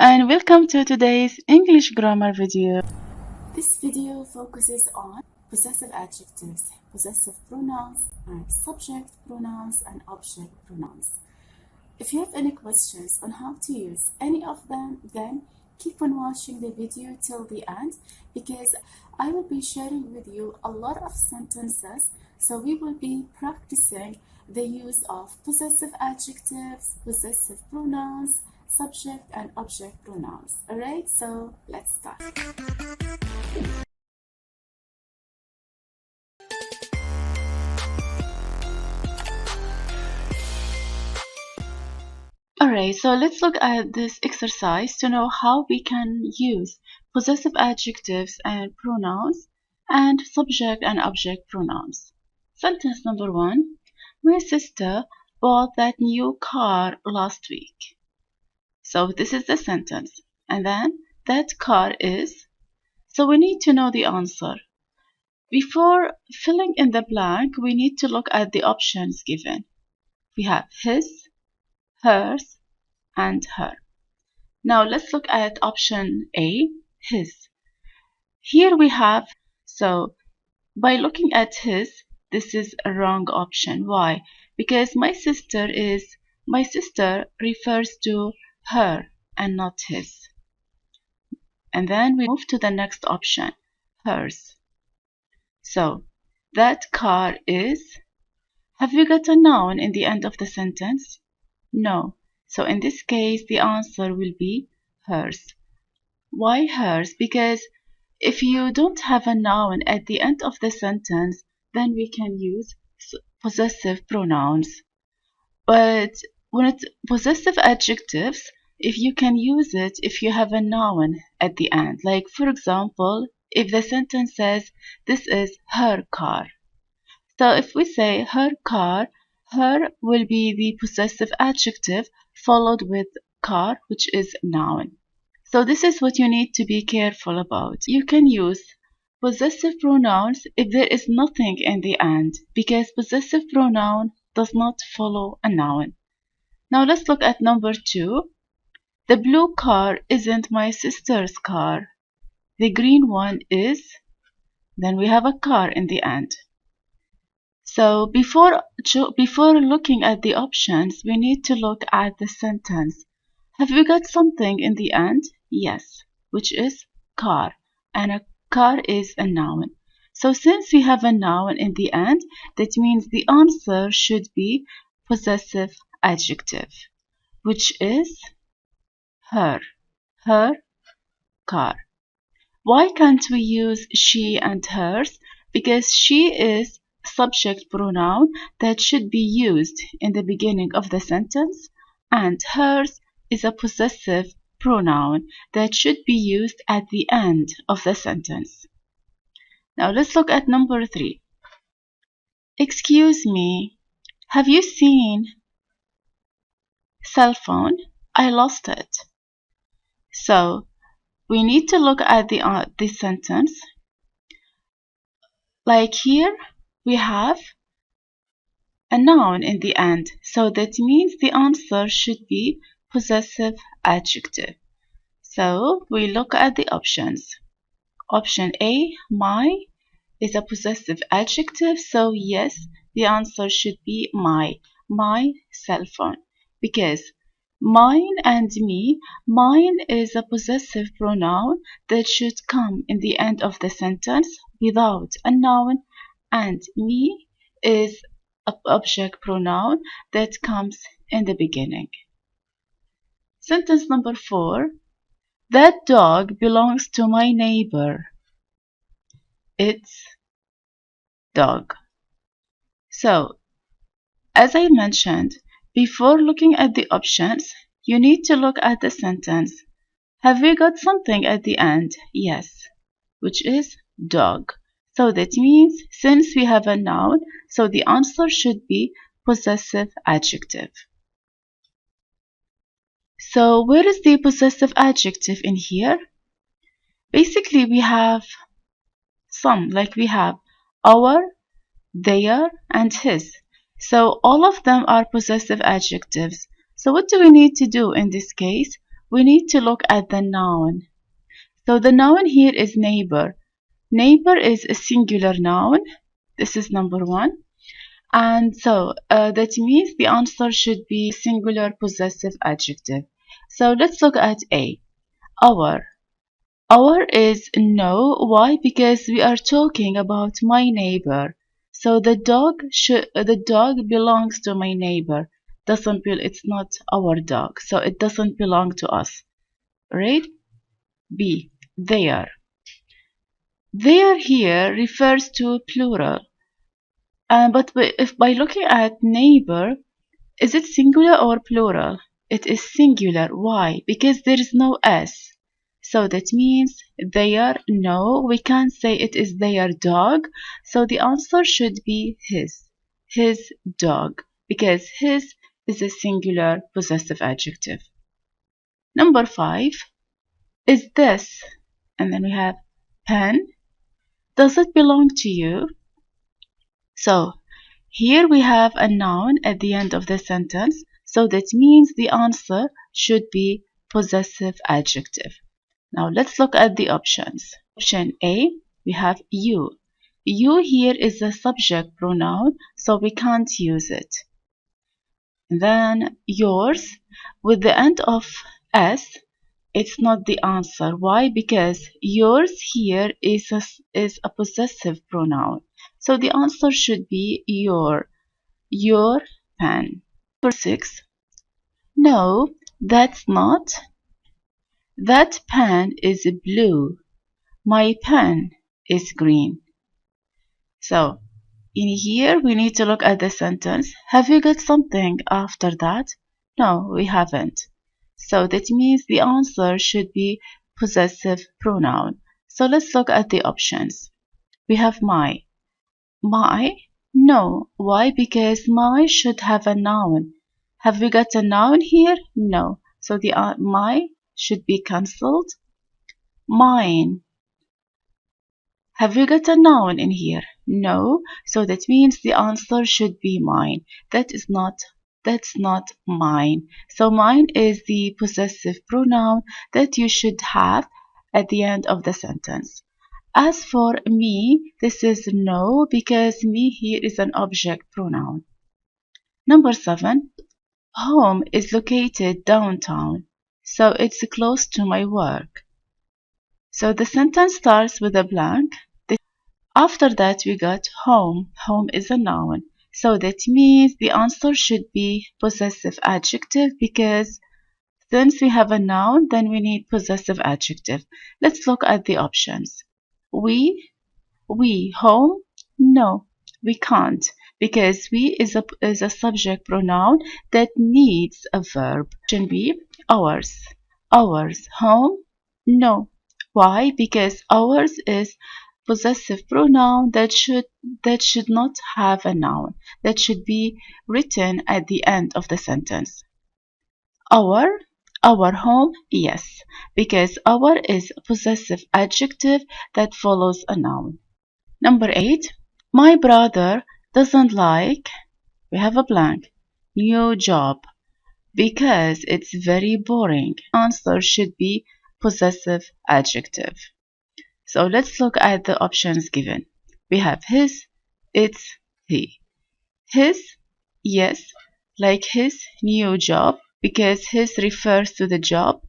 and welcome to today's English grammar video. This video focuses on possessive adjectives, possessive pronouns, and subject pronouns and object pronouns. If you have any questions on how to use any of them, then keep on watching the video till the end because I will be sharing with you a lot of sentences, so we will be practicing the use of possessive adjectives, possessive pronouns, subject and object pronouns. Alright, so let's start. Alright, so let's look at this exercise to know how we can use possessive adjectives and pronouns and subject and object pronouns. Sentence number 1. My sister bought that new car last week. So this is the sentence. And then that car is. So we need to know the answer. Before filling in the blank, we need to look at the options given. We have his, hers, and her. Now let's look at option A, his. Here we have, so by looking at his, this is a wrong option. Why? Because my sister refers to her and not his. And then we move to the next option, hers. So that car is. Have we got a noun in the end of the sentence? No. So in this case, the answer will be hers. Why hers? Because if you don't have a noun at the end of the sentence, then we can use possessive pronouns. But when it's possessive adjectives, if you can use it if you have a noun at the end. Like for example, if the sentence says, this is her car. So if we say her car, her will be the possessive adjective followed with car, which is noun. So this is what you need to be careful about. You can use possessive pronouns if there is nothing in the end, because possessive pronoun does not follow a noun. Now let's look at number 2. The blue car isn't my sister's car. The green one is. Then we have a car in the end. So before looking at the options, we need to look at the sentence. Have we got something in the end? Yes, which is car. And a car is a noun. So since we have a noun in the end, that means the answer should be possessive adjective, which is her. Her car. Why can't we use she and hers? Because she is subject pronoun that should be used in the beginning of the sentence, and hers is a possessive pronoun that should be used at the end of the sentence. Now let's look at number 3. Excuse me, have you seen cell phone? I lost it. So we need to look at the sentence. Like here, we have a noun in the end, so that means the answer should be possessive adjective. So we look at the options. Option A, my, is a possessive adjective, so yes, the answer should be my cell phone. Because mine and me, mine is a possessive pronoun that should come in the end of the sentence without a noun, and me is an object pronoun that comes in the beginning. Sentence number 4. That dog belongs to my neighbor. It's dog. So, as I mentioned, before looking at the options, you need to look at the sentence. Have we got something at the end? Yes, which is dog. So that means since we have a noun, so the answer should be possessive adjective. So where is the possessive adjective in here? Basically we have some, like we have our, their, and his. So all of them are possessive adjectives. So what do we need to do in this case? we need to look at the noun. So the noun here is neighbor. Neighbor is a singular noun. This is number one. And so that means the answer should be singular possessive adjective. So let's look at A. Our. Our is no. Why? Because we are talking about my neighbor. So the dog belongs to my neighbor. It's not our dog. So it doesn't belong to us. Right? B. Their. Their here refers to plural. But if by looking at neighbor, is it singular or plural? It is singular. Why? Because there is no S. So that means their, no, we can't say it is their dog. So the answer should be his dog, because his is a singular possessive adjective. Number 5 is this, and then we have pen. Does it belong to you? So here we have a noun at the end of the sentence, so that means the answer should be possessive adjective. Now let's look at the options. Option A, we have you. You here is a subject pronoun, so we can't use it. And then yours, with the end of S, it's not the answer. Why? Because yours here is a possessive pronoun. So the answer should be your pen. Number 6. No, that's not. That pen is blue. My pen is green. So in here we need to look at the sentence. Have you got something after that? No, we haven't. So that means the answer should be possessive pronoun. So let's look at the options. We have my. My? No. Why? Because my should have a noun. Have we got a noun here? No. So the my should be cancelled. Mine. Have we got a noun in here? No. So that means the answer should be mine. That's not mine. So mine is the possessive pronoun that you should have at the end of the sentence. As for me, this is no, because me here is an object pronoun. Number 7, home is located downtown, so it's close to my work. So the sentence starts with a blank. After that we got home. Home is a noun. So that means the answer should be possessive adjective, because since we have a noun, then we need possessive adjective. Let's look at the options. We, home? No, we can't, because we is a subject pronoun that needs a verb. Option B, ours. Ours, home? No. Why? Because ours is possessive pronoun that should not have a noun, that should be written at the end of the sentence. Our home, yes, because our is a possessive adjective that follows a noun. Number 8, my brother doesn't like, we have a blank, new job, because it's very boring. Answer should be possessive adjective. So let's look at the options given. We have his, it's, he. His, yes, like his new job, because his refers to the job.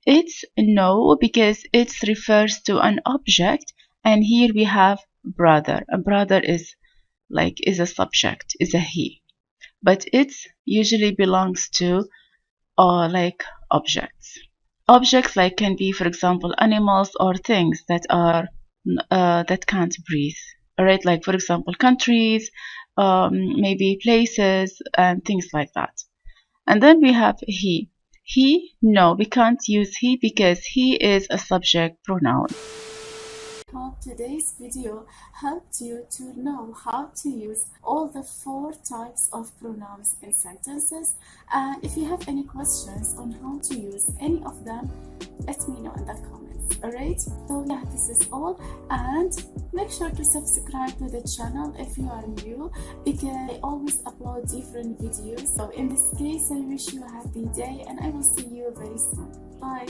It's no, because it refers to an object. And here we have brother. A brother is a subject, is a he. But it usually belongs to objects. Objects can be, for example, animals or things that are that can't breathe. Alright, like for example, countries, maybe places and things like that. And then we have he. He, no, we can't use he because he is a subject pronoun. Hope today's video helped you to know how to use all the 4 types of pronouns in sentences. And if you have any questions on how to use any of them, let me know in the comments. Alright, so yeah, this is all, and make sure to subscribe to the channel if you are new, because I always upload different videos. So in this case, I wish you a happy day and I will see you very soon. Bye.